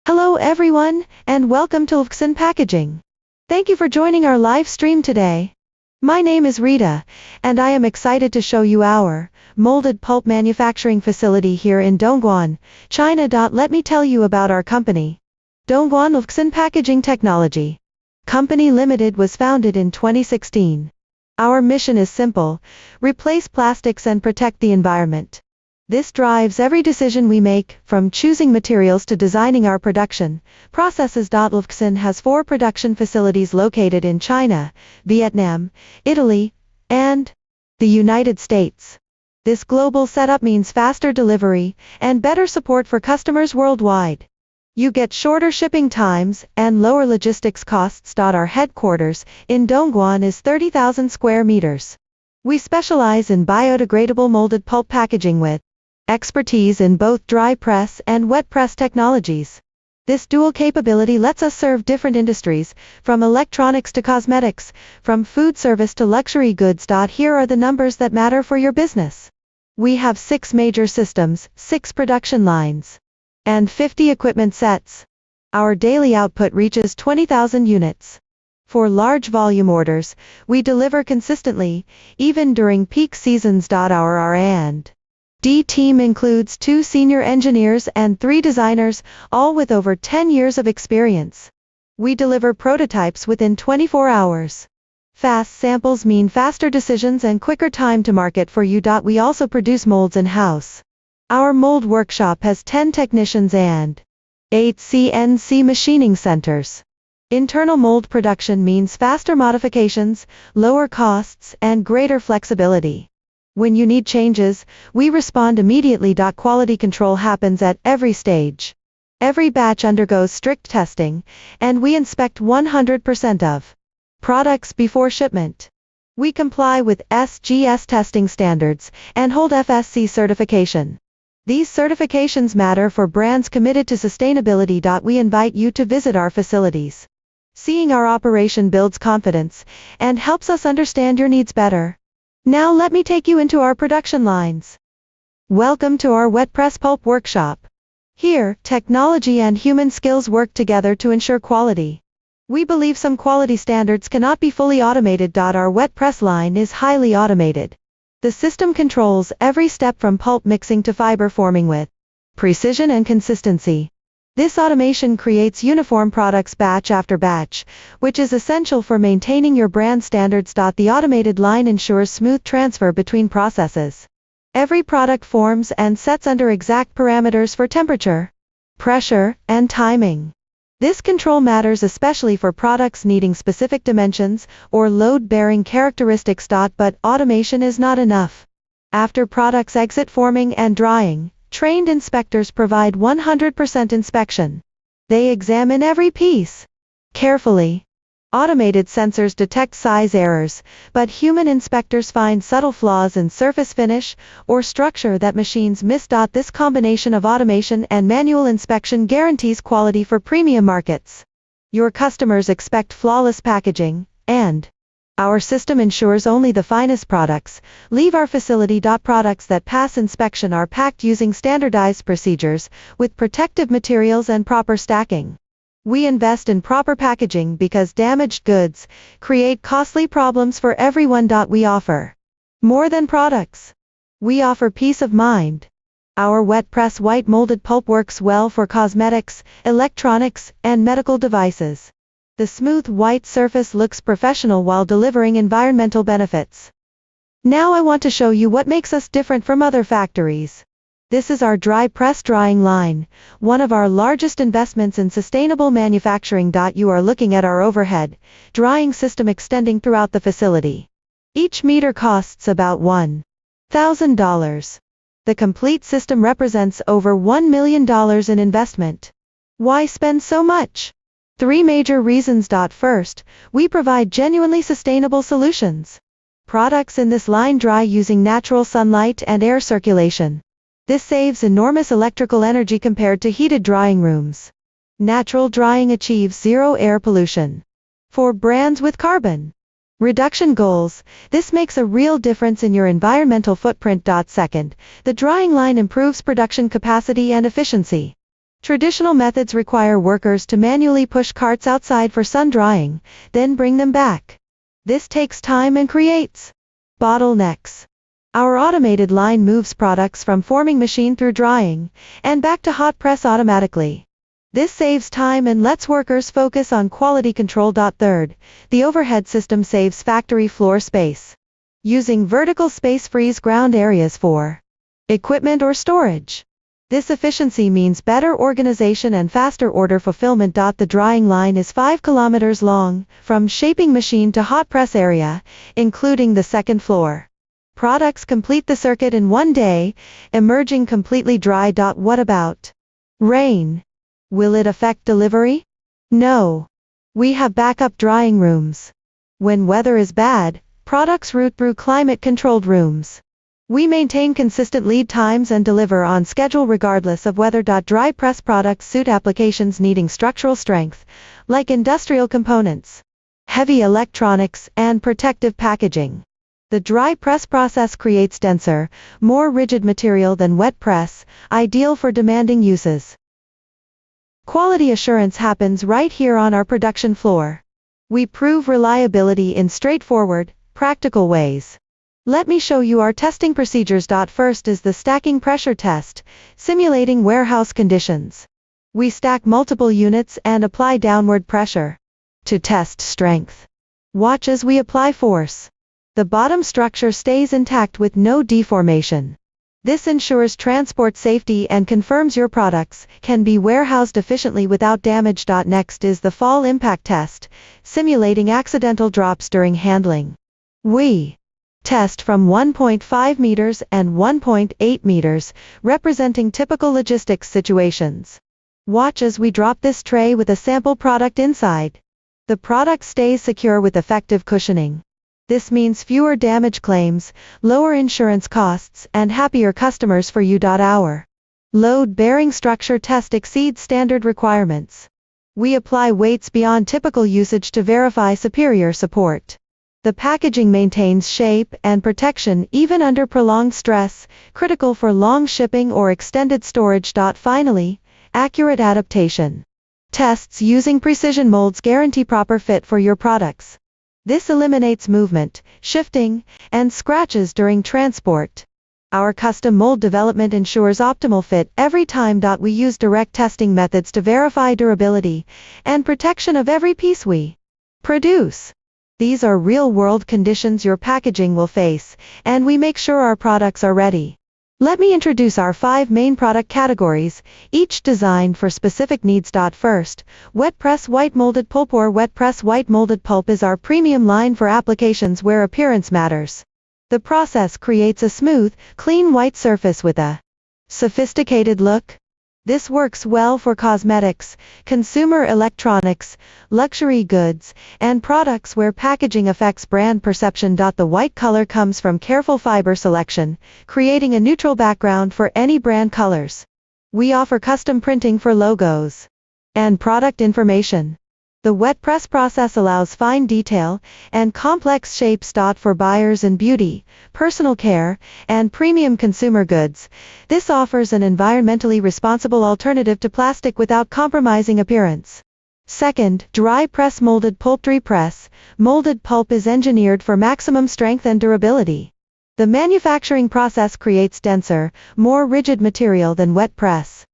Hello everyone, and welcome to Luxen Packaging. Thank you for joining our live stream today. My name is Rita, and I am excited to show you our molded pulp manufacturing facility here in Dongguan, China. Let me tell you about our company. Dongguan Luxen Packaging Technology Company Limited was founded in 2016. Our mission is simple: replace plastics and protect the environment. This drives every decision we make, from choosing materials to designing our production processes. Lvxin has 4 production facilities located in China, Vietnam, Italy, and the United States. This global setup means faster delivery and better support for customers worldwide. You get shorter shipping times and lower logistics costs. Our headquarters in Dongguan is 30,000 square meters. We specialize in biodegradable molded pulp packaging with expertise in both dry press and wet press technologies. This dual capability lets us serve different industries, from electronics to cosmetics, from food service to luxury goods. Here are the numbers that matter for your business. We have 6 major systems, 6 production lines, and 50 equipment sets. Our daily output reaches 20,000 units. For large volume orders, we deliver consistently, even during peak seasons. Our R&D team includes 2 senior engineers and 3 designers, all with over 10 years of experience. We deliver prototypes within 24 hours. Fast samples mean faster decisions and quicker time to market for you. We also produce molds in-house. Our mold workshop has 10 technicians and 8 CNC machining centers. Internal mold production means faster modifications, lower costs, and greater flexibility. When you need changes, we respond immediately. Quality control happens at every stage. Every batch undergoes strict testing, and we inspect 100% of products before shipment. We comply with SGS testing standards and hold FSC certification. These certifications matter for brands committed to sustainability. We invite you to visit our facilities. Seeing our operation builds confidence and helps us understand your needs better. Now let me take you into our production lines. Welcome to our wet press pulp workshop. Here, technology and human skills work together to ensure quality. We believe some quality standards cannot be fully automated. Our wet press line is highly automated. The system controls every step from pulp mixing to fiber forming with precision and consistency. This automation creates uniform products batch after batch, which is essential for maintaining your brand standards. The automated line ensures smooth transfer between processes. Every product forms and sets under exact parameters for temperature, pressure, and timing. This control matters especially for products needing specific dimensions or load-bearing characteristics. But automation is not enough. After products exit forming and drying, trained inspectors provide 100% inspection. They examine every piece carefully. Automated sensors detect size errors, but human inspectors find subtle flaws in surface finish or structure that machines miss. This combination of automation and manual inspection guarantees quality for premium markets. Your customers expect flawless packaging, and our system ensures only the finest products leave our facility. Products that pass inspection are packed using standardized procedures, with protective materials and proper stacking. We invest in proper packaging because damaged goods create costly problems for everyone. We offer more than products. We offer peace of mind. Our wet press white molded pulp works well for cosmetics, electronics, and medical devices. The smooth white surface looks professional while delivering environmental benefits. Now I want to show you what makes us different from other factories. This is our dry press drying line, one of our largest investments in sustainable manufacturing. You are looking at our overhead drying system extending throughout the facility. Each meter costs about $1,000. The complete system represents over $1 million in investment. Why spend so much? 3 major reasons. First, we provide genuinely sustainable solutions. Products in this line dry using natural sunlight and air circulation. This saves enormous electrical energy compared to heated drying rooms. Natural drying achieves 0 air pollution. For brands with carbon reduction goals, this makes a real difference in your environmental footprint. Second, the drying line improves production capacity and efficiency. Traditional methods require workers to manually push carts outside for sun drying, then bring them back. This takes time and creates bottlenecks. Our automated line moves products from forming machine through drying, and back to hot press automatically. This saves time and lets workers focus on quality control. Third, the overhead system saves factory floor space. Using vertical space frees ground areas for equipment or storage. This efficiency means better organization and faster order fulfillment. The drying line is 5 kilometers long, from shaping machine to hot press area, including the second floor. Products complete the circuit in one day, emerging completely dry. What about rain? Will it affect delivery? No. We have backup drying rooms. When weather is bad, products route through climate-controlled rooms. We maintain consistent lead times and deliver on schedule regardless of weather. Dry press products suit applications needing structural strength, like industrial components, heavy electronics, and protective packaging. The dry press process creates denser, more rigid material than wet press, ideal for demanding uses. Quality assurance happens right here on our production floor. We prove reliability in straightforward, practical ways. Let me show you our testing procedures. First is the stacking pressure test, simulating warehouse conditions. We stack multiple units and apply downward pressure to test strength. Watch as we apply force. The bottom structure stays intact with no deformation. This ensures transport safety and confirms your products can be warehoused efficiently without damage. Next is the fall impact test, simulating accidental drops during handling. We test from 1.5 meters and 1.8 meters, representing typical logistics situations. Watch as we drop this tray with a sample product inside. The product stays secure with effective cushioning. This means fewer damage claims, lower insurance costs, and happier customers for you. Our load-bearing structure test exceeds standard requirements. We apply weights beyond typical usage to verify superior support. The packaging maintains shape and protection even under prolonged stress, critical for long shipping or extended storage. Finally, accurate adaptation tests using precision molds guarantee proper fit for your products. This eliminates movement, shifting, and scratches during transport. Our custom mold development ensures optimal fit every time. We use direct testing methods to verify durability and protection of every piece we produce. These are real-world conditions your packaging will face, and we make sure our products are ready. Let me introduce our 5 main product categories, each designed for specific needs. First, wet press white molded pulp. Or wet press white molded pulp is our premium line for applications where appearance matters. The process creates a smooth, clean white surface with a sophisticated look. This works well for cosmetics, consumer electronics, luxury goods, and products where packaging affects brand perception. The white color comes from careful fiber selection, creating a neutral background for any brand colors. We offer custom printing for logos and product information. The wet press process allows fine detail and complex shapes. For buyers in beauty, personal care, and premium consumer goods, this offers an environmentally responsible alternative to plastic without compromising appearance. Second, dry press molded pulp. Dry press molded pulp is engineered for maximum strength and durability. The manufacturing process creates denser, more rigid material than wet press.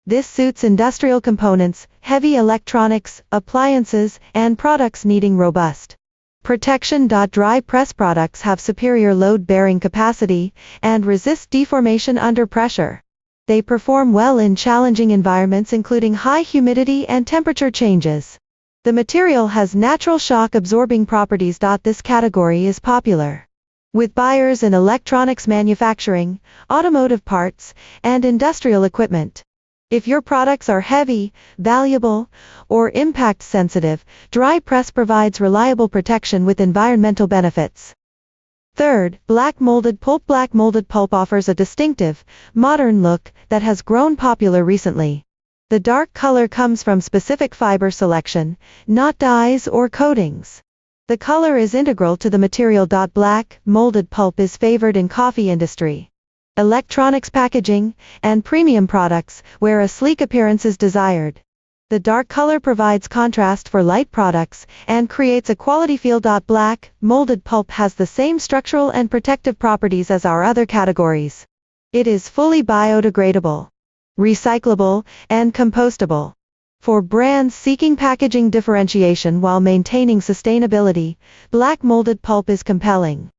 This suits industrial components, heavy electronics, appliances, and products needing robust protection. Dry press products have superior load-bearing capacity and resist deformation under pressure. They perform well in challenging environments including high humidity and temperature changes. The material has natural shock-absorbing properties. This category is popular with buyers in electronics manufacturing, automotive parts, and industrial equipment. If your products are heavy, valuable, or impact sensitive, dry press provides reliable protection with environmental benefits. Third, black molded pulp. Black molded pulp offers a distinctive, modern look that has grown popular recently. The dark color comes from specific fiber selection, not dyes or coatings. The color is integral to the material. Black molded pulp is favored in coffee industry, electronics packaging, and premium products, where a sleek appearance is desired. The dark color provides contrast for light products, and creates a quality feel. Black, molded pulp has the same structural and protective properties as our other categories. It is fully biodegradable, recyclable, and compostable. For brands seeking packaging differentiation while maintaining sustainability, black molded pulp is compelling.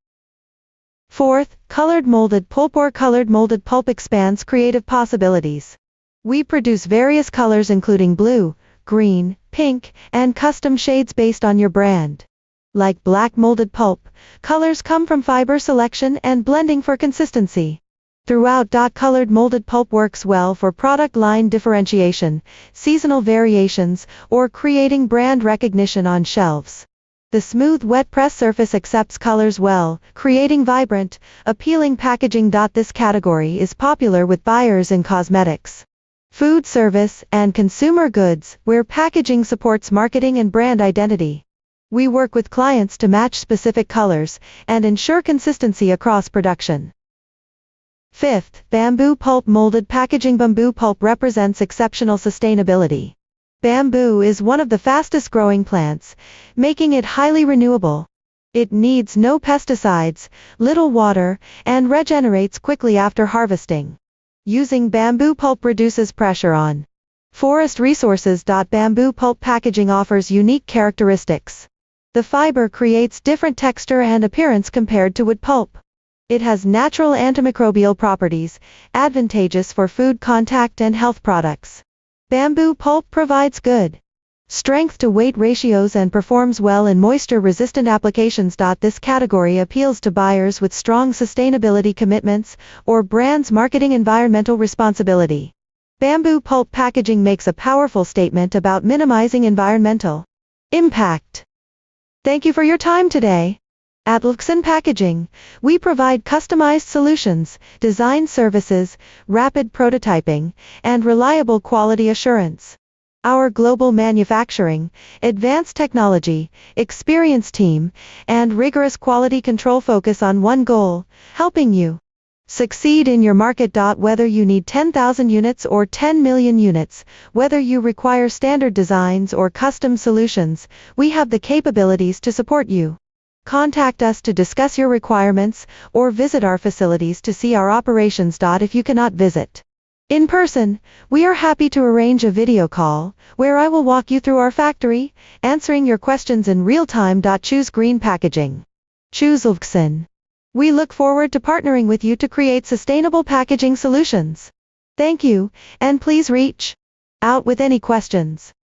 Fourth, colored molded pulp or colored molded pulp expands creative possibilities. We produce various colors including blue, green, pink, and custom shades based on your brand. Like black molded pulp, colors come from fiber selection and blending for consistency. Throughout. Colored molded pulp works well for product line differentiation, seasonal variations, or creating brand recognition on shelves. The smooth wet press surface accepts colors well, creating vibrant, appealing packaging. This category is popular with buyers in cosmetics, food service, and consumer goods, where packaging supports marketing and brand identity. We work with clients to match specific colors and ensure consistency across production. Fifth, bamboo pulp molded packaging. Bamboo pulp represents exceptional sustainability. Bamboo is one of the fastest growing plants, making it highly renewable. It needs no pesticides, little water, and regenerates quickly after harvesting. Using bamboo pulp reduces pressure on forest resources. Bamboo pulp packaging offers unique characteristics. The fiber creates different texture and appearance compared to wood pulp. It has natural antimicrobial properties, advantageous for food contact and health products. Bamboo pulp provides good strength to weight ratios and performs well in moisture-resistant applications. This category appeals to buyers with strong sustainability commitments or brands marketing environmental responsibility. Bamboo pulp packaging makes a powerful statement about minimizing environmental impact. Thank you for your time today. At Luxen Packaging, we provide customized solutions, design services, rapid prototyping, and reliable quality assurance. Our global manufacturing, advanced technology, experienced team, and rigorous quality control focus on one goal: helping you succeed in your market. Whether you need 10,000 units or 10 million units, whether you require standard designs or custom solutions, we have the capabilities to support you. Contact us to discuss your requirements, or visit our facilities to see our operations. If you cannot visit in person, we are happy to arrange a video call, where I will walk you through our factory, answering your questions in real time. Choose green packaging. Choose Lvxin. We look forward to partnering with you to create sustainable packaging solutions. Thank you, and please reach out with any questions.